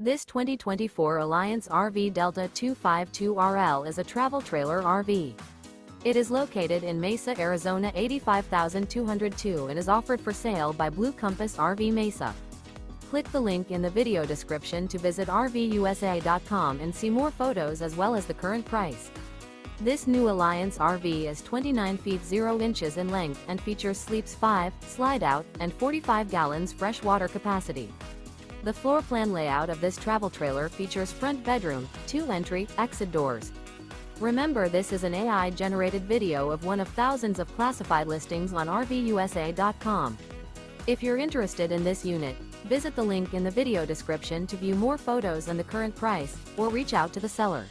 This 2024 Alliance RV Delta 252RL is a travel trailer RV. It is located in Mesa, Arizona 85202 and is offered for sale by Blue Compass RV Mesa. Click the link in the video description to visit RVUSA.com and see more photos as well as the current price. This new Alliance RV is 29 feet 0 inches in length and features sleeps 5, slide-out, and 45 gallons fresh water capacity. The floor plan layout of this travel trailer features front bedroom, 2 entry, exit doors. Remember, this is an AI-generated video of one of thousands of classified listings on RVUSA.com. If you're interested in this unit, visit the link in the video description to view more photos and the current price, or reach out to the seller.